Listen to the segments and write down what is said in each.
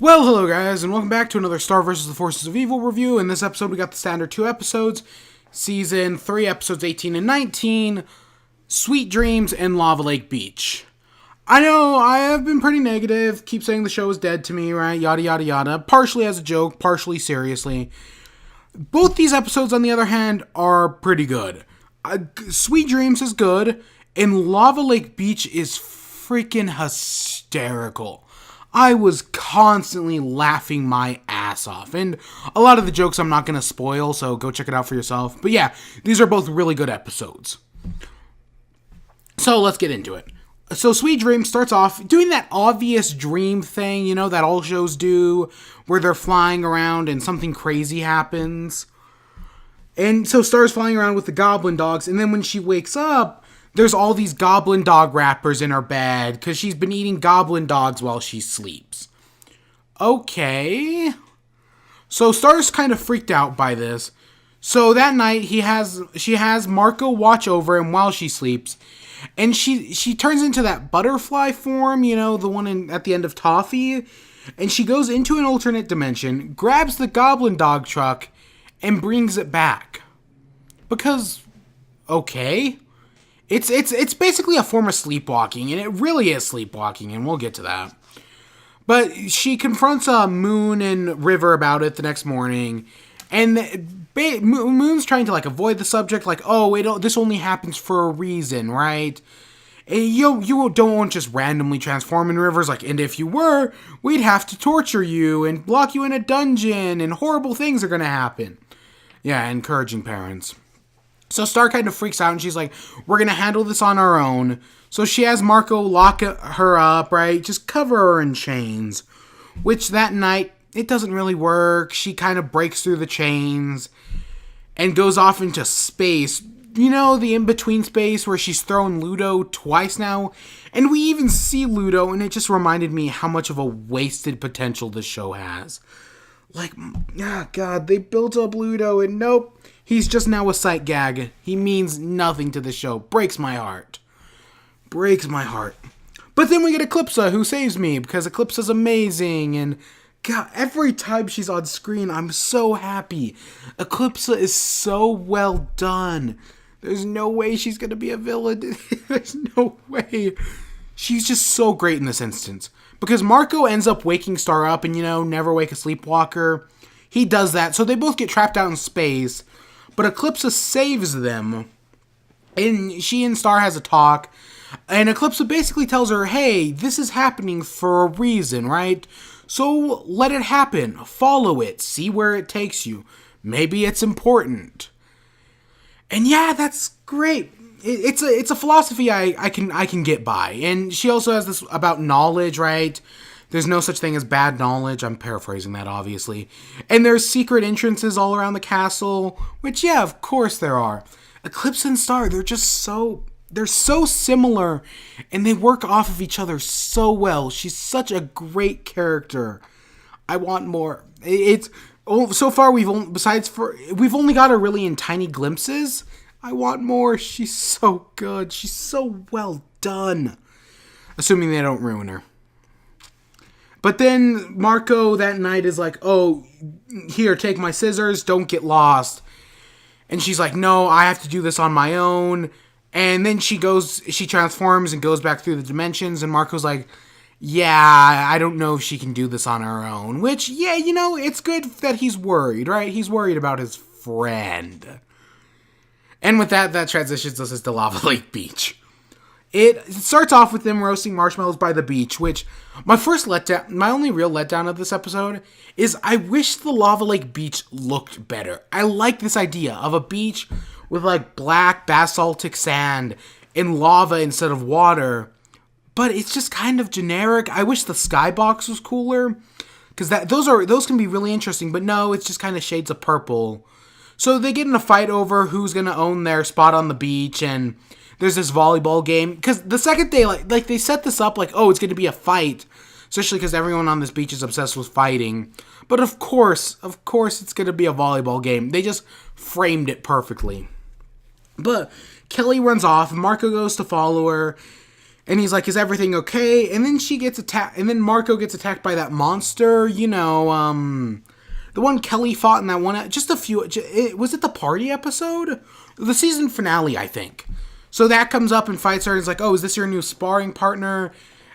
Well, hello guys, and welcome back to another Star vs. the Forces of Evil review. In this episode, we got the standard 2 episodes, Season 3, Episodes 18 and 19, Sweet Dreams and Lava Lake Beach. I know, I have been pretty negative, keep saying the show is dead to me, right, yada yada yada, partially as a joke, partially seriously. Both these episodes, on the other hand, are pretty good. Sweet Dreams is good, and Lava Lake Beach is freaking hysterical. I was constantly laughing my ass off. And a lot of the jokes I'm not going to spoil, so go check it out for yourself. But yeah, these are both really good episodes. So let's get into it. So Sweet Dream starts off doing that obvious dream thing, you know, that all shows do, where they're flying around and something crazy happens. And so Star's flying around with the goblin dogs, and then when she wakes up, there's all these goblin dog wrappers in her bed because she's been eating goblin dogs while she sleeps. Okay. So Star's kind of freaked out by this. So that night she has Marco watch over him while she sleeps. And she turns into that butterfly form, you know, the one at the end of Toffee. And she goes into an alternate dimension, grabs the goblin dog truck, and brings it back. Because, okay. It's basically a form of sleepwalking, and it really is sleepwalking, and we'll get to that. But she confronts Moon and River about it the next morning, and Moon's trying to avoid the subject, this only happens for a reason, right? And you don't just randomly transform, and River's and if you were, we'd have to torture you and lock you in a dungeon, and horrible things are gonna happen. Yeah, encouraging parents. So Star kind of freaks out, and she's like, we're going to handle this on our own. So she has Marco lock her up, right? Just cover her in chains. Which that night, it doesn't really work. She kind of breaks through the chains and goes off into space. You know, the in-between space where she's thrown Ludo twice now. And we even see Ludo, and it just reminded me how much of a wasted potential this show has. God, they built up Ludo, and nope. He's just now a sight gag. He means nothing to the show. Breaks my heart. Breaks my heart. But then we get Eclipsa, who saves me, because Eclipsa's amazing, and God, every time she's on screen, I'm so happy. Eclipsa is so well done. There's no way she's gonna be a villain. There's no way. She's just so great in this instance. Because Marco ends up waking Star up, and never wake a sleepwalker. He does that, so they both get trapped out in space. But Eclipsa saves them, and she and Star has a talk, and Eclipsa basically tells her, hey, this is happening for a reason, right? So let it happen, follow it, see where it takes you. Maybe it's important. And yeah, that's great. It's a philosophy I can get by. And she also has this about knowledge, right? There's no such thing as bad knowledge. I'm paraphrasing that, obviously. And there's secret entrances all around the castle, which, yeah, of course there are. Eclipse and Star, they're so similar, and they work off of each other so well. She's such a great character. I want more. So far we've only got her really in tiny glimpses. I want more. She's so good. She's so well done. Assuming they don't ruin her. But then Marco that night is like, oh, here, take my scissors, don't get lost. And she's like, no, I have to do this on my own. And then she transforms and goes back through the dimensions, and Marco's like, yeah, I don't know if she can do this on her own. Which, yeah, it's good that he's worried, right? He's worried about his friend. And with that transitions us to Lava Lake Beach. It starts off with them roasting marshmallows by the beach, which my only real letdown of this episode is I wish the Lava Lake Beach looked better. I like this idea of a beach with black basaltic sand and lava instead of water, but it's just kind of generic. I wish the skybox was cooler, because those can be really interesting, but no, it's just kind of shades of purple. So they get in a fight over who's gonna own their spot on the beach, and there's this volleyball game, because the second they they set this up oh, it's going to be a fight, especially because everyone on this beach is obsessed with fighting. But of course it's going to be a volleyball game. They just framed it perfectly. But Kelly runs off, Marco goes to follow her, And he's like, is everything okay? And then she gets attacked, and then Marco gets attacked by that monster, the one Kelly fought in that one, was it the party episode? The season finale, I think. So that comes up and fights her, and it's like, oh, is this your new sparring partner?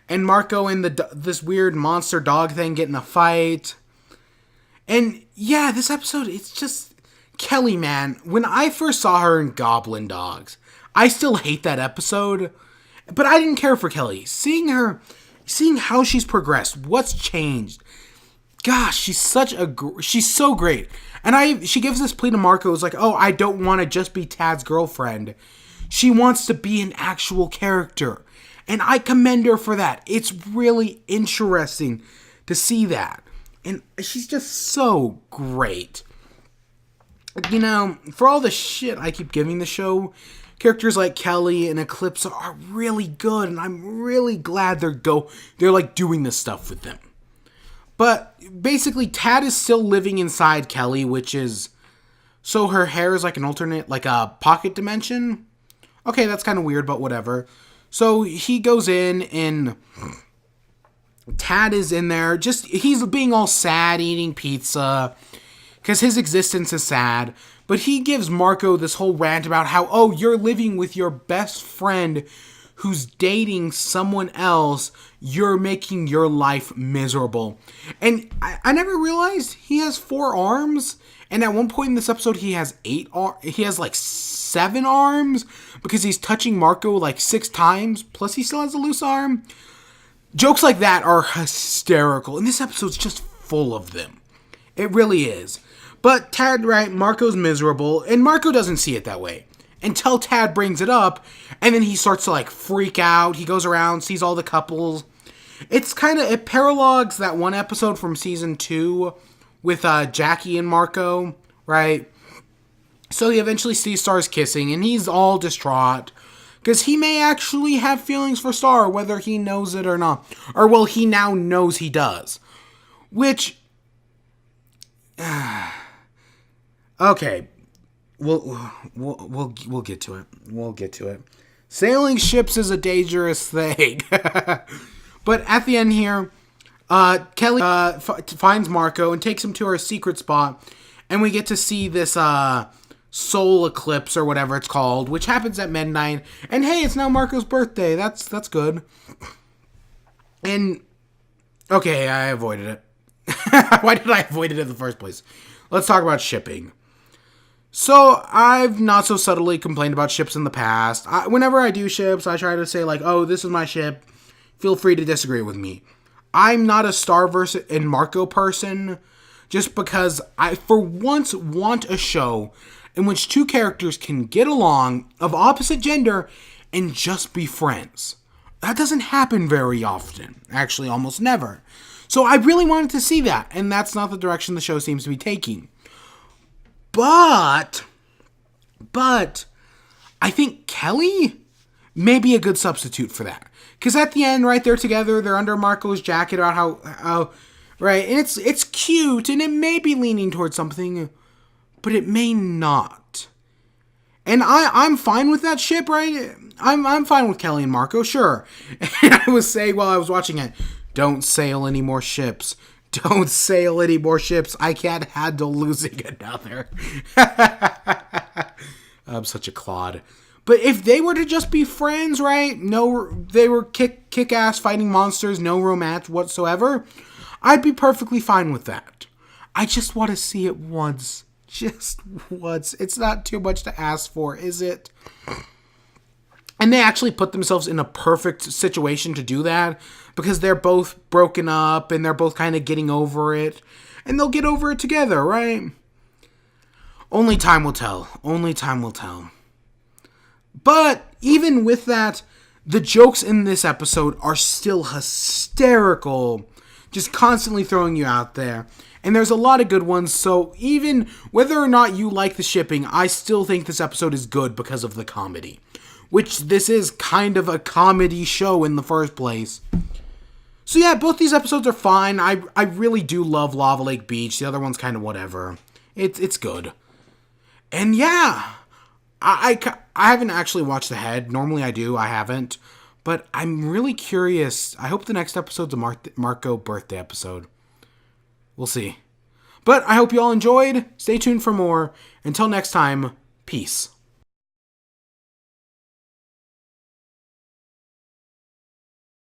And Marco and this weird monster dog thing get in a fight. And yeah, this episode, it's just, Kelly, man, when I first saw her in Goblin Dogs, I still hate that episode, but I didn't care for Kelly. Seeing how she's progressed, what's changed. Gosh, she's so great. And she gives this plea to Marco. It's like, oh, I don't want to just be Tad's girlfriend. She wants to be an actual character. And I commend her for that. It's really interesting to see that. And she's just so great. For all the shit I keep giving the show, characters like Kelly and Eclipse are really good, and I'm really glad they're like doing this stuff with them. But basically, Tad is still living inside Kelly, which is so her hair is like an alternate, like a pocket dimension. Okay, that's kind of weird, but whatever. So he goes in, and Tad is in there. He's being all sad, eating pizza, because his existence is sad. But he gives Marco this whole rant about how, oh, you're living with your best friend who's dating someone else. You're making your life miserable. And I never realized he has 4 arms. And at one point in this episode, he has 8 arms. He has like 7 arms because he's touching Marco like 6 times. Plus, he still has a loose arm. Jokes like that are hysterical. And this episode's just full of them. It really is. But Tad, right, Marco's miserable. And Marco doesn't see it that way until Tad brings it up. And then he starts to like freak out. He goes around, sees all the couples. It paralogs that one episode from season 2 with Jackie and Marco, right? So he eventually sees Stars kissing, and he's all distraught. Because he may actually have feelings for Star, whether he knows it or not. Or, well, he now knows he does. Which... okay. We'll get to it. We'll get to it. Sailing ships is a dangerous thing. But at the end here, Kelly finds Marco and takes him to her secret spot. And we get to see this soul eclipse or whatever it's called, which happens at midnight. And hey, it's now Marco's birthday. That's good. And okay, I avoided it. Why did I avoid it in the first place? Let's talk about shipping. So, I've not so subtly complained about ships in the past. Whenever I do ships, I try to say like, oh, this is my ship. Feel free to disagree with me. I'm not a Starverse and Marco person, just because I, for once, want a show in which 2 characters can get along, of opposite gender, and just be friends. That doesn't happen very often. Actually, almost never. So I really wanted to see that, and that's not the direction the show seems to be taking. But I think Kelly may be a good substitute for that. Because at the end, right, they're together, they're under Marco's jacket about how right, and it's cute, and it may be leaning towards something, but it may not. And I'm fine with that ship, right? I'm fine with Kelly and Marco, sure. And I was saying while I was watching it, don't sail any more ships. Don't sail any more ships. I can't handle losing another. I'm such a clod. But if they were to just be friends, right? No, they were kick-ass fighting monsters, no romance whatsoever. I'd be perfectly fine with that. I just want to see it once. Just once. It's not too much to ask for, is it? And they actually put themselves in a perfect situation to do that, because they're both broken up and they're both kind of getting over it, and they'll get over it together, right? Only time will tell. Only time will tell. But even with that, the jokes in this episode are still hysterical, just constantly throwing you out there. And there's a lot of good ones, so even whether or not you like the shipping, I still think this episode is good because of the comedy. Which this is kind of a comedy show in the first place. So yeah, both these episodes are fine. I really do love Lava Lake Beach. The other one's kind of whatever. It's good. And yeah, I haven't actually watched ahead. Normally I do. I haven't. But I'm really curious. I hope the next episode's a Marco birthday episode. We'll see. But I hope you all enjoyed. Stay tuned for more. Until next time, peace.